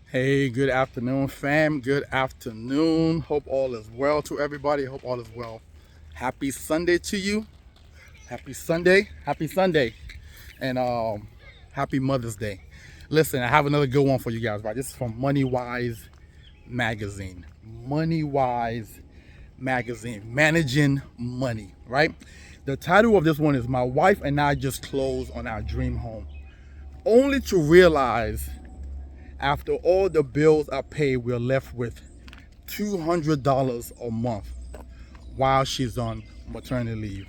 Hey, good afternoon, fam. Good afternoon. Hope all is well to everybody. Hope all is well. Happy Sunday to you. Happy Sunday. Happy Sunday. And happy Mother's Day. Listen, I have another good one for you guys, right? This is from Money Wise Magazine. Money Wise Magazine. Managing Money, right? The title of this one is My Wife and I Just Closed on Our Dream Home. Only to realize after all the bills are paid, we're left with $200 a month while she's on maternity leave.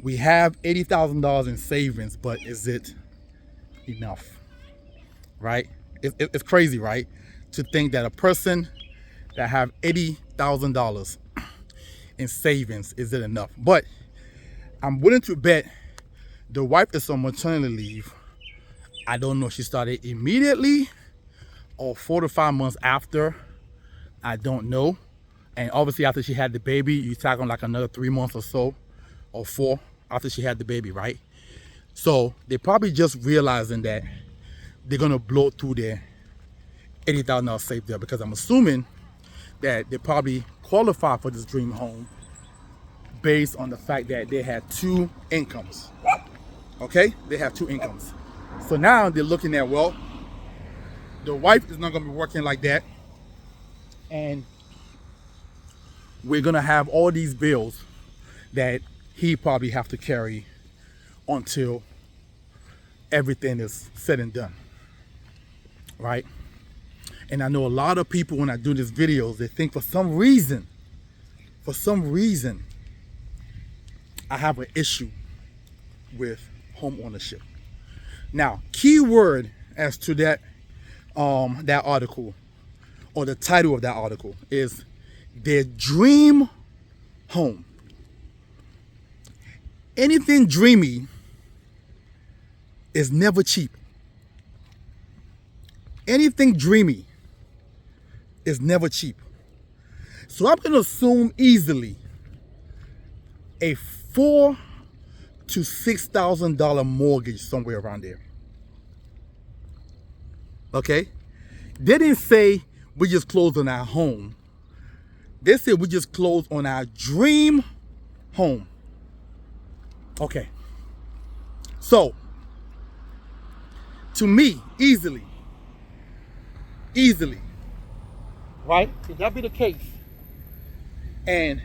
We have $80,000 in savings, but is it enough? Right? It's crazy, right? To think that a person that have $80,000 in savings, is it enough? But I'm willing to bet the wife is on maternity leave. I don't know if she started immediately or 4 to 5 months after. I don't know. And obviously after she had the baby, you talking like another 3 months or so, or four after she had the baby, right? So they probably just realizing that they're gonna blow through their $80,000 safe there, because I'm assuming that they probably qualify for this dream home based on the fact that they had two incomes. Okay, they have two incomes. So now they're looking at, well, the wife is not gonna be working like that, and we're gonna have all these bills that he probably have to carry until everything is said and done, right? And I know a lot of people, when I do these videos, they think for some reason, I have an issue with home ownership. Now, key word as to that article, or the title of that article, is their dream home. Anything dreamy is never cheap. Anything dreamy is never cheap. So I'm gonna assume easily a $4,000 to $6,000 mortgage somewhere around there. Okay? They didn't say we just closed on our home. They said we just closed on our dream home. Okay. So, to me, easily, right? If that be the case, and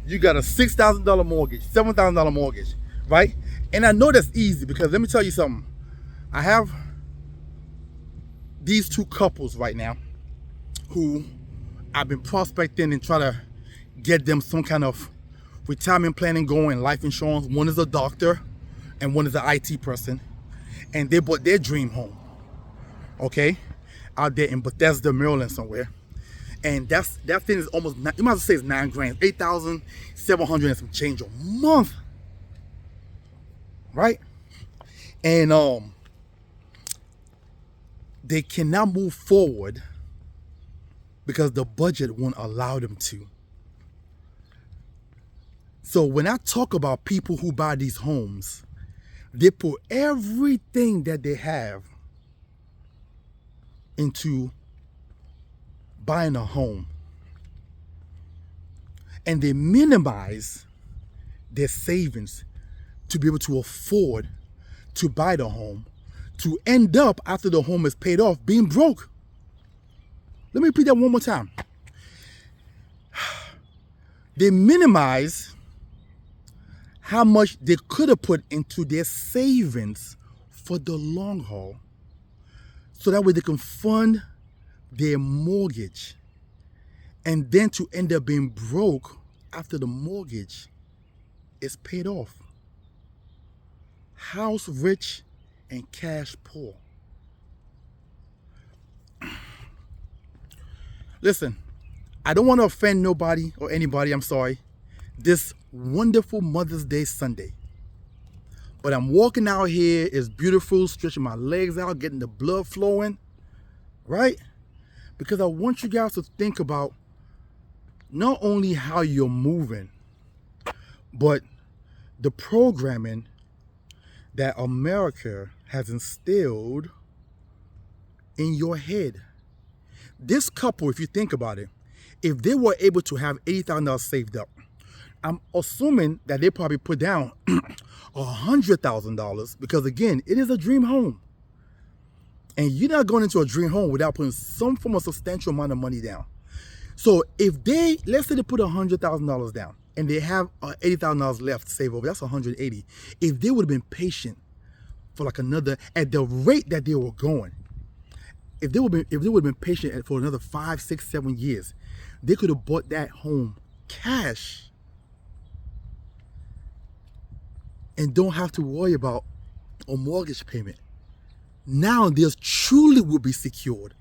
you got a $6,000 mortgage, $7,000 mortgage, right? And I know that's easy, because let me tell you something. I have these two couples right now who I've been prospecting and try to get them some kind of retirement planning going, life insurance. One is a doctor and one is an IT person. And they bought their dream home, okay, out there in Bethesda, Maryland somewhere. And that thing is almost, you might as well say it's 9 grand, 8,700 and some change a month, right? And they cannot move forward because the budget won't allow them to. So when I talk about people who buy these homes, they put everything that they have into buying a home, and they minimize their savings to be able to afford to buy the home, to end up, after the home is paid off, being broke. Let me repeat that one more time. They minimize how much they could have put into their savings for the long haul, so that way they can fund their mortgage, and then to end up being broke after the mortgage is paid off. House rich and cash poor. Listen, I don't want to offend nobody or anybody, I'm sorry, this wonderful Mother's Day Sunday. But I'm walking out here, it's beautiful, stretching my legs out, getting the blood flowing, right? Because I want you guys to think about not only how you're moving, but the programming that America has instilled in your head. This couple, if you think about it, if they were able to have $80,000 saved up, I'm assuming that they probably put down $100,000 because, again, it is a dream home. And you're not going into a dream home without putting some form of substantial amount of money down. So if they, let's say they put $100,000 down and they have $80,000 left to save over, that's $180,000. If they would have been patient for like another, at the rate that they were going, if they would have been patient for another 5, 6, 7 years, they could have bought that home cash and don't have to worry about a mortgage payment. Now theirs truly will be secured,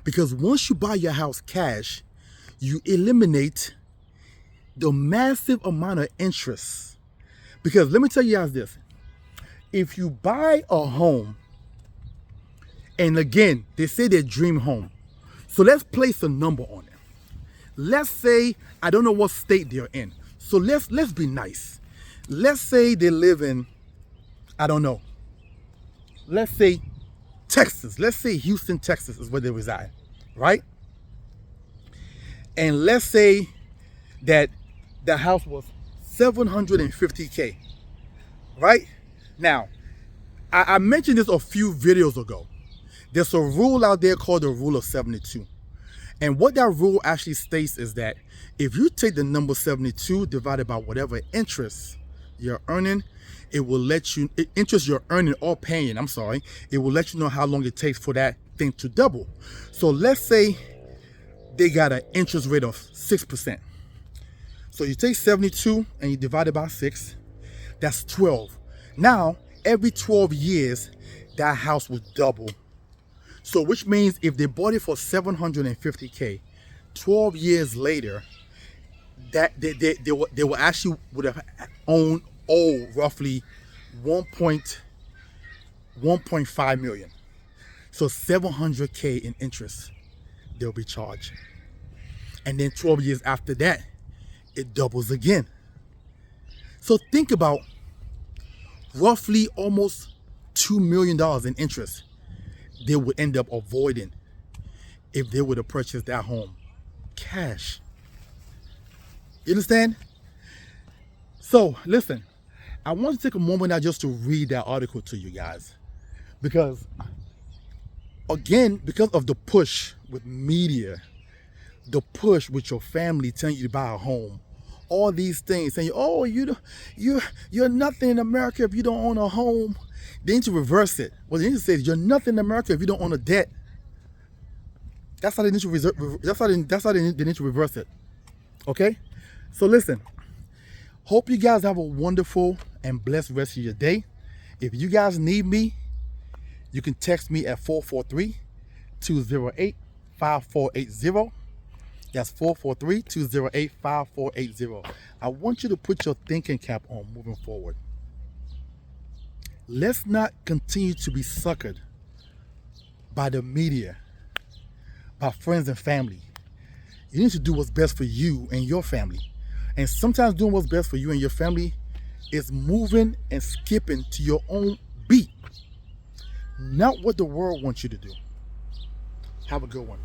because once you buy your house cash, you eliminate the massive amount of interest. Because let me tell you guys this, if you buy a home, and again, they say their dream home, so let's place a number on it. Let's say, I don't know what state they're in, so let's be nice. Let's say they live in, I don't know, let's say Texas. Let's say Houston, Texas is where they reside, right? And let's say that the house was $750K, right? Now, I mentioned this a few videos ago. There's a rule out there called the rule of 72. And what that rule actually states is that if you take the number 72 divided by whatever interest you're earning, it will let you, interest you're earning or paying, I'm sorry, it will let you know how long it takes for that thing to double. So let's say they got an interest rate of 6%. So you take 72 and you divide it by 6, that's 12. Now, every 12 years, that house will double. So which means if they bought it for $750K, 12 years later, that they will actually would have owned roughly 1.5 million. So $700K in interest they'll be charged. And then 12 years after that, it doubles again. So think about roughly almost $2 million in interest they would end up avoiding if they would have purchased that home cash. You understand? So listen, I want to take a moment now just to read that article to you guys, because again, because of the push with media, the push with your family telling you to buy a home, all these things saying, oh, you're nothing in America if you don't own a home. They need to reverse it. Well, they need to say you're nothing in America if you don't own a debt. That's how they need to they need to reverse it. Okay? So listen, hope you guys have a wonderful and blessed rest of your day. If you guys need me, you can text me at 443-208-5480. That's 443-208-5480. I want you to put your thinking cap on moving forward. Let's not continue to be suckered by the media, by friends and family. You need to do what's best for you and your family. And sometimes doing what's best for you and your family is moving and skipping to your own beat, not what the world wants you to do. Have a good one.